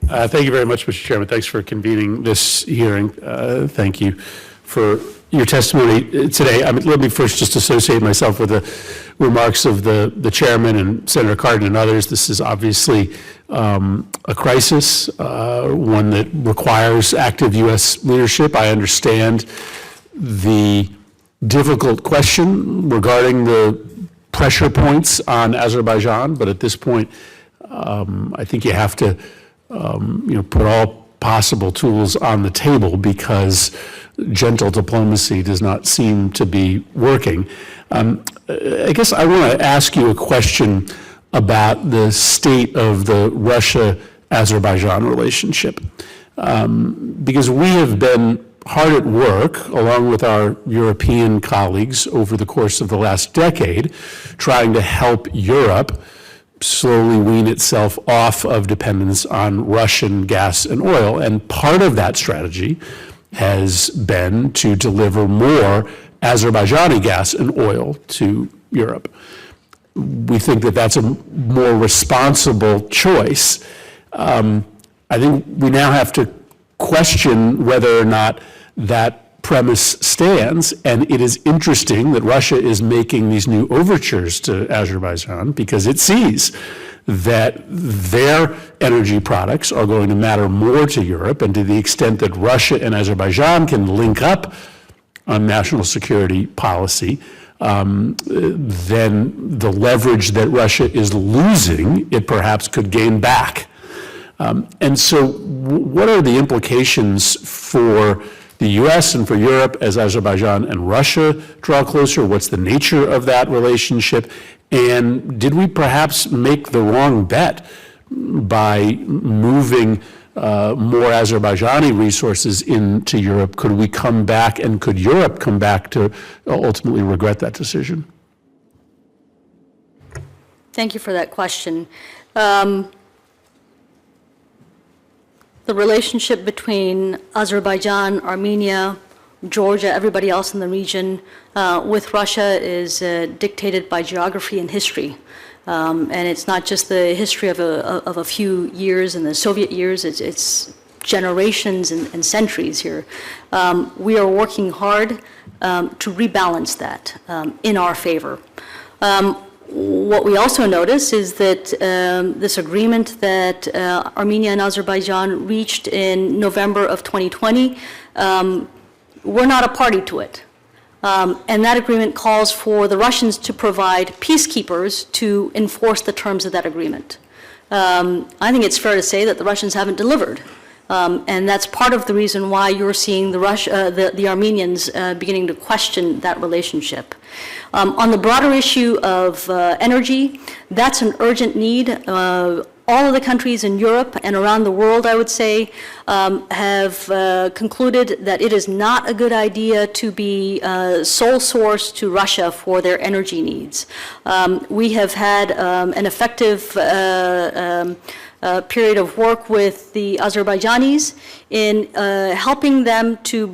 Thank you very much, Mr. Chairman. Thanks for convening this hearing. Thank you for your testimony today. Let me first just associate myself with the remarks of the chairman and Senator Cardin and others. This is obviously a crisis, one that requires active U.S. leadership. I understand the difficult question regarding the pressure points on Azerbaijan, but at this point, I think you have to put all possible tools on the table because gentle diplomacy does not seem to be working. I guess I want to ask you a question about the state of the Russia-Azerbaijan relationship, because we have been hard at work, along with our European colleagues over the course of the last decade, trying to help Europe slowly wean itself off of dependence on Russian gas and oil. And part of that strategy has been to deliver more Azerbaijani gas and oil to Europe. We think that that's a more responsible choice. I think we now have to question whether or not that premise stands, and it is interesting that Russia is making these new overtures to Azerbaijan because it sees that their energy products are going to matter more to Europe, and to the extent that Russia and Azerbaijan can link up on national security policy, then the leverage that Russia is losing, it perhaps could gain back. And so what are the implications for the U.S. and for Europe as Azerbaijan and Russia draw closer? What's the nature of that relationship? And did we perhaps make the wrong bet by moving more Azerbaijani resources into Europe? Could we come back, and could Europe come back to ultimately regret that decision? Thank you for that question. The relationship between Azerbaijan, Armenia, Georgia, everybody else in the region with Russia is dictated by geography and history. And it's not just the history of a few years in the Soviet years, it's generations and centuries here. We are working hard to rebalance that in our favor. What we also notice is that this agreement that Armenia and Azerbaijan reached in November of 2020, we're not a party to it. And that agreement calls for the Russians to provide peacekeepers to enforce the terms of that agreement. I think it's fair to say that the Russians haven't delivered. And that's part of the reason why you're seeing the Armenians beginning to question that relationship. On the broader issue of energy, that's an urgent need. All of the countries in Europe and around the world, I would say, have concluded that it is not a good idea to be sole source to Russia for their energy needs. We have had an effective period of work with the Azerbaijanis in helping them to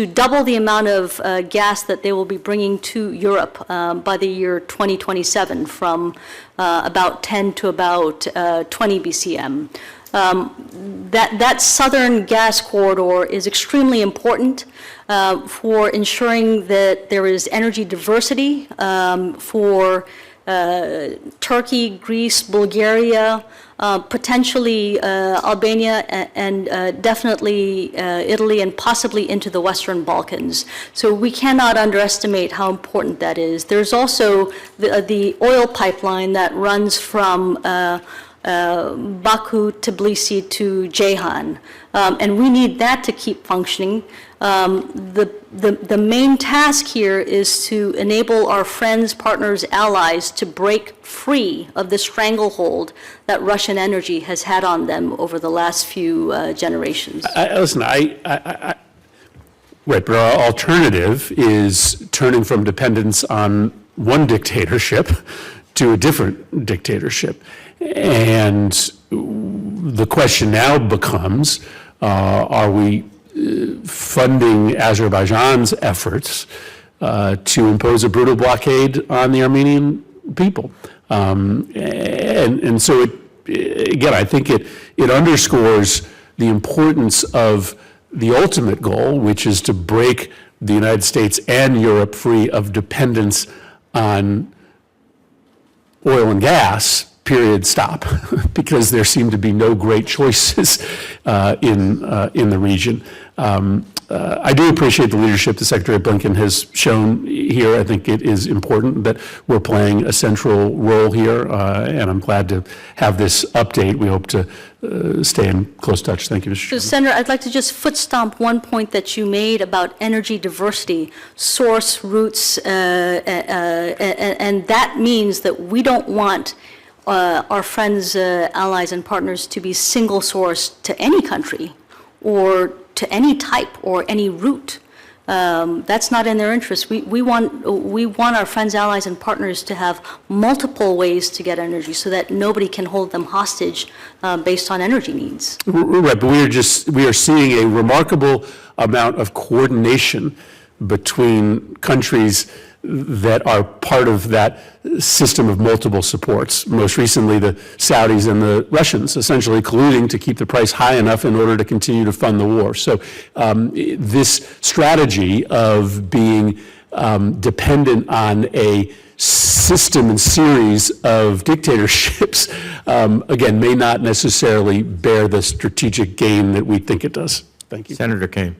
double the amount of gas that they will be bringing to Europe by the year 2027, from about 10 to about 20 BCM. That southern gas corridor is extremely important for ensuring that there is energy diversity for Turkey, Greece, Bulgaria, potentially Albania, and definitely Italy, and possibly into the Western Balkans. So we cannot underestimate how important that is. There's also the oil pipeline that runs from Baku, Tbilisi to Ceyhan, and we need that to keep functioning. The main task here is to enable our friends, partners, allies to break free of the stranglehold that Russian energy has had on them over the last few generations. Right, but our alternative is turning from dependence on one dictatorship to a different dictatorship. And the question now becomes, are we funding Azerbaijan's efforts to impose a brutal blockade on the Armenian people? And so again, I think it underscores the importance of the ultimate goal, which is to break the United States and Europe free of dependence on oil and gas, period, stop, because there seem to be no great choices in the region. I do appreciate the leadership that Secretary Blinken has shown here. I think it is important that we're playing a central role here, and I'm glad to have this update. We hope to stay in close touch. Thank you, Mr. Chairman. So, Senator, I'd like to just foot stomp one point that you made about energy diversity, source, routes, and that means that we don't want our friends, allies, and partners to be single sourced to any country or to any type or any route. That's not in their interest. We want our friends, allies, and partners to have multiple ways to get energy so that nobody can hold them hostage based on energy needs. Right, but we are seeing a remarkable amount of coordination between countries that are part of that system of multiple supports. Most recently, the Saudis and the Russians essentially colluding to keep the price high enough in order to continue to fund the war. So this strategy of being dependent on a system and series of dictatorships, again, may not necessarily bear the strategic gain that we think it does. Thank you. Senator Kaine.